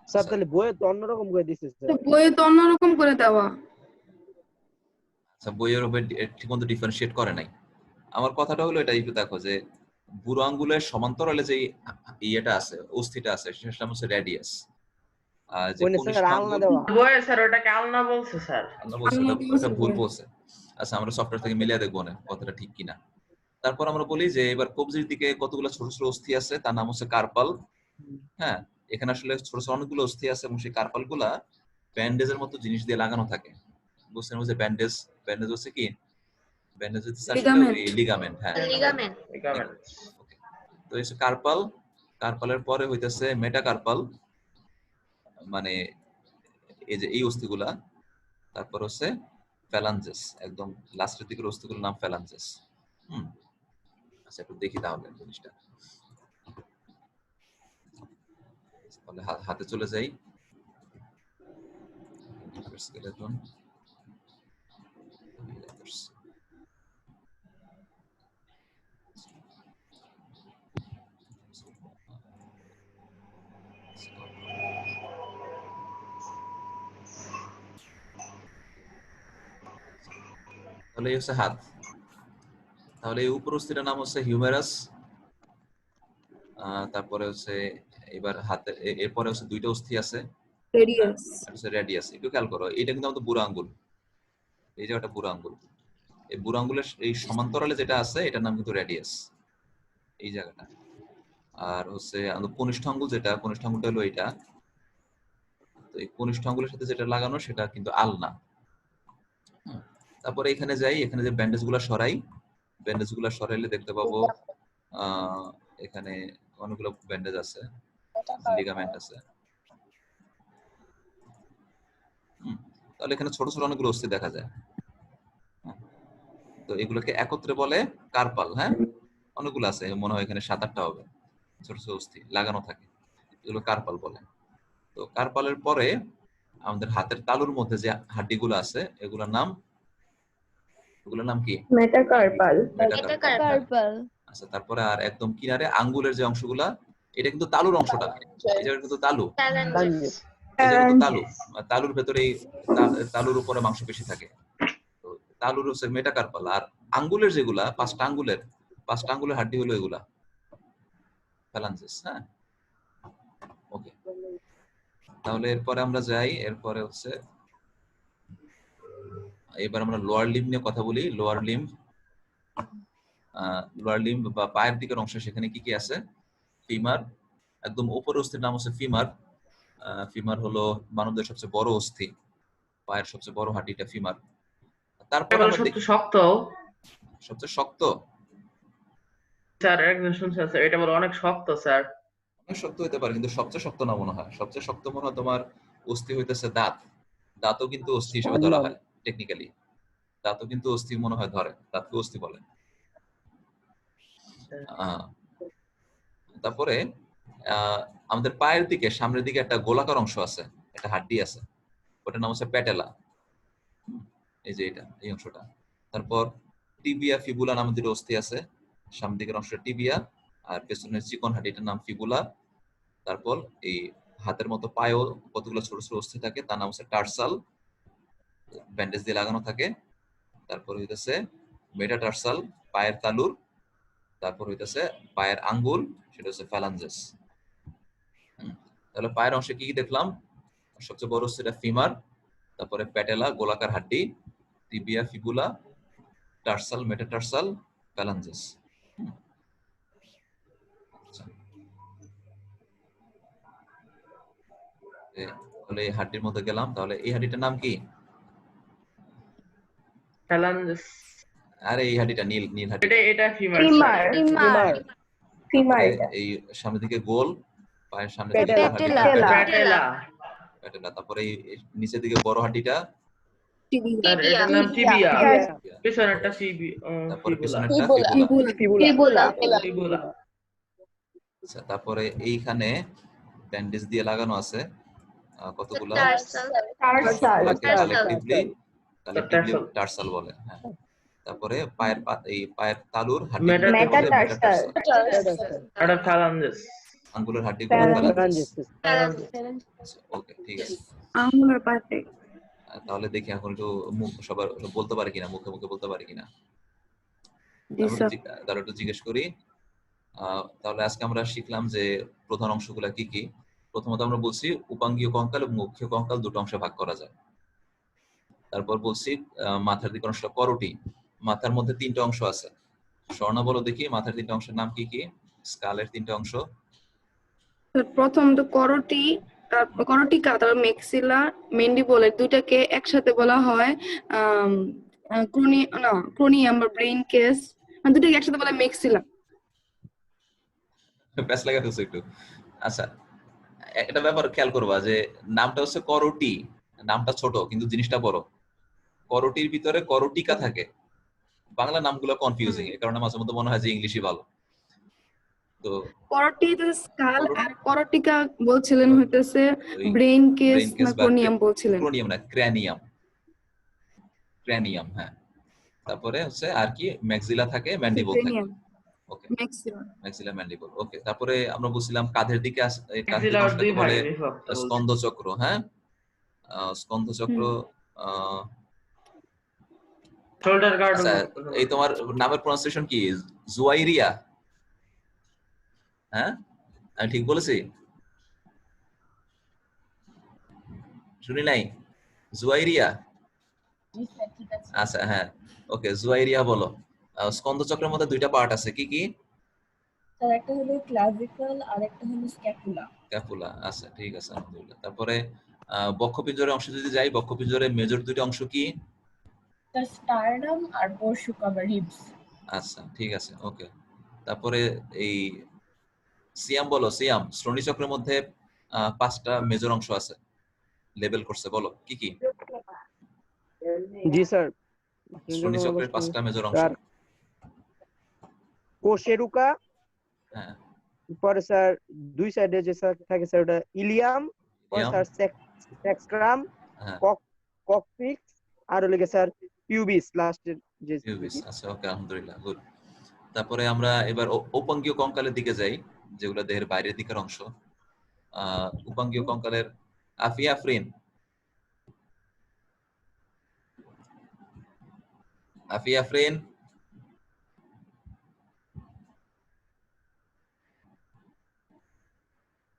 স্যার তাহলে বইয়ে তো অন্যরকম করে দিচ্ছে তো স্যার। বইয়ে তো অন্যরকম করে দেওয়া। আচ্ছা, বইয়ের উপর ঠিক মতো ডিফারেন্সিয়েট করে নাই। আমার কথাটা হলো এটা, একটু দেখো যে বুড়ো আঙ্গুলের সমান্তরালে যে ইয়েটা আছে, অস্থিটা আছে, সেটার নাম হচ্ছে রেডিয়াস। আর যে ওইনে কনিষ্ঠ স্যার আলনা আঙ্গুল, দেওয়া। বয়ে স্যার ওটাকে আলনা বলছে স্যার। আল্লাহ বলছে আলনা ওটা ভুল বলছে। বলছে। আচ্ছা, আমরা সফটওয়্যার থেকে মিলিয়ে দেখবো না কথাটা ঠিক কিনা। তারপর আমরা বলি যে এবার কবজির দিকে কতগুলো ছোট ছোট অস্থি আছে, তার নাম হচ্ছে কার্পাল। হ্যাঁ, এখানে আসলে ছোট ছোট অনেকগুলো অস্থি আছে, এবং সেই কার্পাল গুলা ব্যান্ডেজের মতো জিনিস দিয়ে লাগানো থাকে। বুঝতে পারছো যে ব্যান্ডেজ, ব্যান্ডেজ হচ্ছে কি? ব্যান্ডেজ হচ্ছে আসলে ওই লিগামেন্ট। লিগামেন্ট। হ্যাঁ, লিগামেন্ট। ওকে। তো এই কার্পাল, কার্পালের পরে হইতেছে মেটাকার্পাল, মানে এই যে এই অস্থিগুলা। তারপর হচ্ছে ফ্যালাঞ্জেস, একদম লাস্টের দিকের অস্থিগুলোর নাম ফ্যালাঞ্জেস। আচ্ছা, একটু দেখি তাহলে জিনিসটা। তাহলে হাতে চলে যাই। স্কেলেটন, তাহলে এই হচ্ছে হাত। তাহলে এই উপর অস্থিটার নাম হচ্ছে হিউমেরাস। তারপরে হচ্ছে এবার হাতে, এরপরে হচ্ছে দুইটা অস্থি আছে, রেডিয়াস। রেডিয়াস। একটু খেয়াল করো, এটা কিন্তু আমাদের বুড়ো আঙ্গুল, এই জায়গাটা বুড়ো আঙ্গুল। এই বুড়ো আঙ্গুলের এই সমান্তরালে যেটা আছে এটার নাম কিন্তু রেডিয়াস, এই জায়গাটা। আর হচ্ছে আমাদের কনিষ্ঠ আঙ্গুল, যেটা কনিষ্ঠ আঙ্গুলটা হলো এটা। তো এই কনিষ্ঠ আঙ্গুলের সাথে যেটা লাগানো সেটা কিন্তু আলনা। তারপরে এখানে যাই, এখানে যে ব্যান্ডেজ গুলা সরাই, ব্যান্ডেজ গুলা সরাইলে দেখতে পাবো এখানে অনেকগুলো ব্যান্ডেজ আছে, লিগামেন্ট আছে। তাহলে এখানে ছোট ছোট অনেকগুলো অস্থি দেখা যায়। তো এগুলোকে একত্রে বলে কার্পাল। হ্যাঁ, অনেকগুলো আছে, মনে হয় এখানে 7-8টা হবে, ছোট ছোট অস্থি লাগানো থাকে, এগুলো কার্পাল বলে। তো কার্পালের পরে আমাদের হাতের তালুর মধ্যে যে হাড্ডিগুলো আছে এগুলোর নাম ওগুলোর নাম কি? মেটাকার্পাল। কার্পাল। আচ্ছা, তারপরে আর একদম কিনারে আঙ্গুলের যে অংশগুলা, এটা কিন্তু তালুর অংশটা, এই জায়গাটা কিন্তু তালু, Phalanges. এই জায়গা কিন্তু তালু, তালুর ভেতরে তালুর উপরে মাংসপেশি থাকে। তো তালুর হচ্ছে মেটাকার্পাল। আর আঙ্গুলের যেগুলা পাঁচটা আঙ্গুলের হাড্ডি হলো এগুলা ফ্যালাঞ্জেস। হ্যাঁ, ওকে। তাহলে এরপরে আমরা যাই, এরপরে হচ্ছে এবার আমরা লোয়ার লিম্ব নিয়ে কথা বলি। লোয়ার লিম্ব বা পায়ের দিকের অংশ, সেখানে কি কি আছে? ফিমার, একদম উপরের অস্থির নাম হচ্ছে ফিমার। ফিমার হলো মানবদের সবচেয়ে বড় অস্থি, পায়ের সবচেয়ে বড় হাঁটিটা ফিমার। তারপর এবার আমরা সবচেয়ে শক্ত সবচেয়ে শক্ত, স্যার একজন শুনছে স্যার, এটা বলে অনেক শক্ত স্যার। অনেক শক্ত হতে পারে, কিন্তু সবচেয়ে শক্ত না মনে হয়। সবচেয়ে শক্ত মনে হয় তোমার অস্থি হইতেছে দাঁত। দাঁতও কিন্তু অস্থি হিসেবে ধরা হয় টেকনিক্যালি। দাঁতও কিন্তু অস্থি মনে হয় ধরে, দাঁতকে অস্থি বলে। তারপরে আমাদের পায়ের দিকে সামনের দিকে একটা গোলাকার অংশ আছে, একটা হাড্ডি আছে, ওটার নাম হচ্ছে প্যাটেলা। এই যে এটা, এই অংশটা। তারপর টিবিয়া ফিবুলা নামে দুটো অস্থি আছে, সামনের দিকের অংশটা টিবিয়া, আর পেছনের চিকন হাড্ডিটার নাম ফিবুলা। তারপর এই হাতের মতো পায়েও কতগুলো ছোট ছোট অস্থি থাকে, তার নাম হচ্ছে টার্সাল, ব্যান্ডেজ দিয়ে লাগানো থাকে। তারপর হইতেছে মেটাটার্সাল, পায়ের তালুর। তারপর হইতেছে পায়ের আঙ্গুল, সেটা হচ্ছে ফ্যালাঞ্জেস। তাহলে পায়ের অংশে কি কি দেখলাম? সবচেয়ে বড় হচ্ছে এটা ফিমার, তারপরে প্যাটেলা গোলাকার হাড্ডি, টিবিয়া ফিবুলা, টার্সাল মেটাটার্সাল, ফ্যালাঞ্জেস। তাহলে এই হাড্ডির মধ্যে গেলাম। তাহলে এই হাড্ডিটার নাম কি? ফ্যালাঞ্জেস। আরে এই হাড্ডিটা নীল নীল হাড্ডি, এটা ফিমার। এই সামনের দিকে গোল, পায়ের সামনে প্যাটেলা। প্যাটেলা। প্যাটেলা। তারপরে এই নিচের দিকে বড় হাড্ডিটা, স্যার এটার নাম টিবিয়া, পেছনেরটা তারপরে ফিবুলা। পিছনেরটা ফিবুলা। ফিবুলা। আচ্ছা, তারপরে এইখানে ব্যান্ডেজ দিয়ে লাগানো আছে কতগুলা, কালেক্টিভলি টার্সাল বলে। হ্যাঁ, তারপরে এই পায়ের তালুর হাড্ডি ফ্যালাঞ্জেস, আঙ্গুলের হাড্ডিগুলো ফ্যালাঞ্জেস। ওকে, ঠিক আছে। আঙ্গুলের পাতে। তাহলে দেখি এখন একটু মুখ সবার বলতে পারে কিনা, মুখে মুখে বলতে পারে কিনা, তাহলে একটু জিজ্ঞেস করি। তাহলে আজকে আমরা শিখলাম যে প্রধান অংশগুলা কি কি। প্রথমত আমরা বলছি উপাঙ্গীয় কঙ্কাল এবং মুখ্য কঙ্কাল দুটো অংশে ভাগ করা যায়। তারপর বলছি মাথার দিকের অংশটা করোটি, মাথার মধ্যে তিনটা অংশ আছে। স্বর্ণা বলো দেখি মাথার তিনটা অংশের নাম কি কি? স্কালের তিনটা অংশ। প্রথম তো করোটি, তারপর করোটিকা, তারপর মেক্সিলা, মেন্ডিবলের দুইটাকে একসাথে বলা হয় ক্রোনিয়াম বা ব্রেইন কেস, দুটাকে একসাথে বলা হয় মেক্সিলা। প্যাচ লাগা ফেলছো একটু। আচ্ছা, একটা ব্যাপার খেয়াল করবা যে নামটা হচ্ছে করোটি, নামটা ছোট কিন্তু জিনিসটা বড়। করোটির ভিতরে করোটিকা থাকে। বাংলা নামগুলো কনফিউজিং, এই কারণে মাঝে মধ্যে মনে হয় যে ইংলিশই ভালো। তো করোটি স্কাল আর করোটিকা বলছিলেন হইতেছে ব্রেইন কেস না ক্রোনিয়াম বলছিলেন? ক্রোনিয়াম না, ক্র্যানিয়াম। ক্র্যানিয়াম, হ্যাঁ। তারপরে হচ্ছে আর কি ম্যাক্সিলা থাকে, ম্যান্ডিবল থাকে। ওকে, ম্যাক্সিলা ম্যান্ডিবল। ওকে, তারপরে আমরা বলছিলাম কাঁধের দিকে বলে স্কন্ধচক্র। হ্যাঁ, স্কন্ধচক্র। এই তোমার নামের প্রনাউন্সিয়েশন কি? জুয়াইরিয়া? হ্যাঁ, আমি ঠিক বলেছি? শুনি নাই? জুয়াইরিয়া? আচ্ছা, হ্যাঁ, ওকে, জুয়াইরিয়া বলো। স্কন্ধচক্রের মধ্যে দুইটা পার্ট আছে, কি কি? স্যার একটা হলো ক্লাভিকল আর একটা হলো স্ক্যাপুলা। স্ক্যাপুলা, আচ্ছা, ঠিক আছে, আলহামদুলিল্লাহ। তারপরে বক্ষপিঞ্জরের অংশ যদি যাই, বক্ষপিঞ্জরের মেজর দুইটা অংশ কি? স্যার স্টারনাম আর বর্ষুকা বা রিবস। আচ্ছা, ঠিক আছে, ওকে। তারপরে এই সিয়াম বলো, সিয়াম। শ্রোণী চক্রের মধ্যে 5টা মেজর অংশ আছে, লেবেল করছে, বলো কি কি? জি স্যার, শ্রোণী চক্রের 5টা মেজর অংশ। কোষেরুকা, হ্যাঁ, পরে স্যার দুই সাইডে যে স্যার থাকে স্যার ওটা ইলিয়াম, পরে স্যার সেক্সট্রাম, ককপিক্স, আর হলো স্যার পিউবিস লাস্টের যে পিউবিস। আচ্ছা, ওকে, আলহামদুলিল্লাহ, গুড। তারপরে আমরা এবার উপাঙ্গীয় কঙ্কালের দিকে যাই, যেগুলো দেহের বাইরের দিকের অংশ। উপাঙ্গীয় কঙ্কালের আফিয়া আফরিন, আফিয়া আফরিন,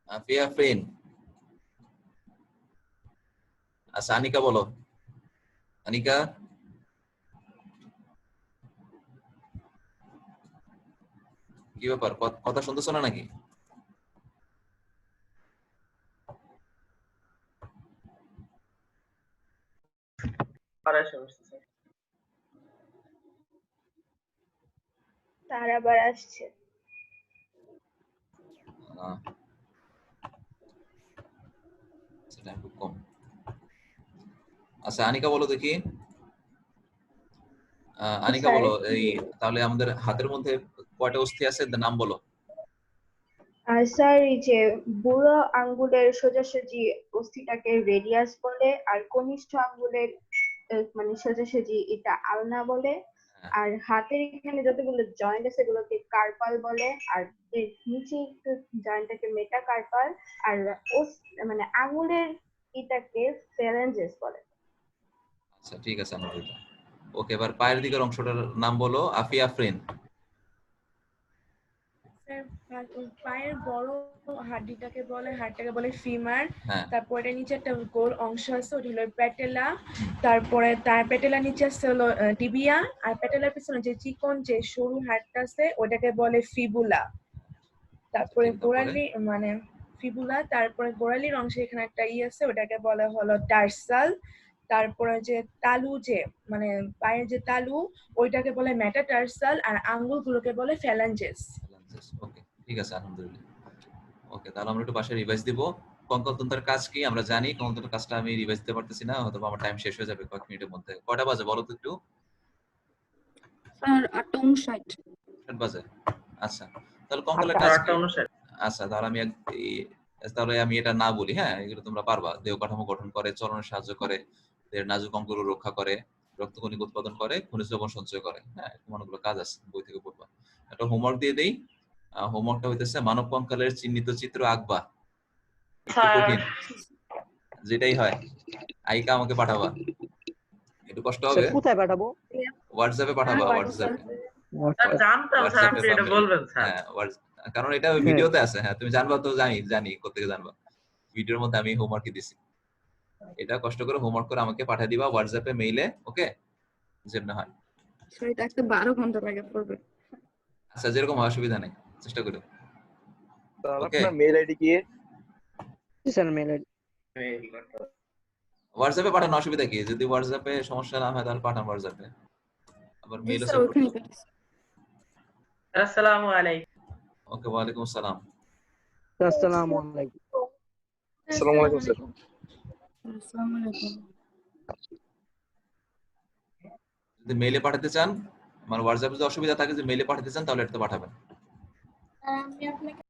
আফিয়া আফরিন। আচ্ছা, আনিকা বলো। আনিকা, কি ব্যাপার, কথা শুনতেছো না নাকি? তার আবার আসছে। সেটা খুব কম। আচ্ছা, আনিকা বলো দেখি। আনিকা বলো, এই তাহলে আমাদের হাতের মধ্যে কয়টা অস্থি আছে, নাম বলো। আর স্যার এই যে বুড়ো আঙ্গুলের সোজাসুজি অস্থিটাকে রেডিয়াস বলে, আর কনিষ্ঠ আঙ্গুলের মানে সোজাসুজি এটা আলনা বলে, আর হাতের এখানে যতগুলো জয়েন্ট আছে সেগুলোকে কার্পাল বলে, আর এর নিচে একটু জয়েন্টটাকে মেটাকার্পাল, আর মানে আঙ্গুলের এটাকে ফ্যালেঞ্জেস বলে। আচ্ছা, ঠিক আছে, আলহামদুলিল্লাহ। ওকে, এবার পায়ের দিকের অংশটার নাম বলো, আফিয়া আফরিন। পায়ের বড় হাড্ডিটাকে বলে ফিমার। হ্যাঁ, তারপর এটার নিচে একটা গোল অংশ আছে, ওটা হলো প্যাটেলা। তারপরে তার প্যাটেলার নিচে আছে হলো টিবিয়া, আর প্যাটেলার পিছনে যে চিকন যে সরু হাড়টা আছে ওটাকে বলে ফিবুলা। তারপরে গোড়ালি মানে ফিবুলা, তারপরে গোড়ালির অংশে এখানে একটা আছে, ওটাকে বলে হলো টার্সাল। তারপরে যে তালু, যে মানে পায়ের যে তালু, ওইটাকে বলে মেটাটার্সাল, আর আঙ্গুলগুলোকে বলে ফ্যালাঞ্জেস। ওকে, ঠিক আছে, আলহামদুলিল্লাহ। ওকে, তাহলে আমরা একটু বাসায় রিভাইজ দিব। কঙ্কালতন্ত্রের কাজ কি আমরা জানি, কঙ্কালতন্ত্রের কাজটা আমি রিভাইজ দিতে পারতেছি না, হয়তো আমার টাইম শেষ হয়ে যাবে কয়েক মিনিটের মধ্যে। কয়টা বাজে বলো তো একটু? স্যার 8:59 বাজে। আচ্ছা, তাহলে কঙ্কালের কাজ কি? 8:59। আচ্ছা, তাহলে আমি এটা না বলি, হ্যাঁ, এগুলো তোমরা পারবা। দেহ কাঠামো গঠন করে, চলনে সাহায্য করে, দেহের নাজুক অঙ্গগুলো রক্ষা করে, রক্তকণিকা উৎপাদন করে, খনিজ লবণ সঞ্চয় করে। হ্যাঁ, এরকম অনেকগুলো কাজ আছে, বই থেকে পড়বা। একটা হোমওয়ার্ক দিয়ে দেই। হোমওয়ার্কটা হইতেছে মানব কঙ্কালের চিহ্নিত চিত্র আঁকবা। একটু কঠিন, যেটাই হয়। আইকা আমাকে পাঠাবা, একটু কষ্ট হবে। কোথায় পাঠাবো? হোয়াটসঅ্যাপে পাঠাবা, হোয়াটসঅ্যাপে। স্যার জানতাম স্যার আপনি এটা বলবেন স্যার। হ্যাঁ, কারণ এটা ভিডিওতে আছে। হ্যাঁ, তুমি জানবা তো, জানি কোত্থেকে জানবা, ভিডিওর মধ্যে আমি হোমওয়ার্কই দিছি। এটা কষ্ট করে হোমওয়ার্ক করে আমাকে পাঠিয়ে দিবা হোয়াটসঅ্যাপে, মেইলে। ওকে, যেমন হয়। স্যার এটা একটা 12 ঘন্টা লাগে পড়বে। আচ্ছা, যেরকম হয় অসুবিধা নেই, চেষ্টা করো। ওকে, আপনার মেল আইডি কি? স্যার মেল আইডি হোয়াটসঅ্যাপে পাঠানো, অসুবিধা কি? যদি হোয়াটসঅ্যাপে সমস্যা না হয় তাহলে পাঠান হোয়াটসঅ্যাপে। আবার মেইলও স্যার সেভ করতে ওখানে হবে। আসসালামু আলাইকুম। ওকে, ওয়ালাইকুম আসসালাম। আসসালামু আলাইকুম। আসসালামু আলাইকুম স্যার। আসসালামু আলাইকুম। যদি মেইলে পাঠাতে চান, আমার হোয়াটসঅ্যাপে যদি অসুবিধা থাকে, যদি মেইলে পাঠাতে চান তাহলে এটা পাঠাবেন। আমি আপনাকে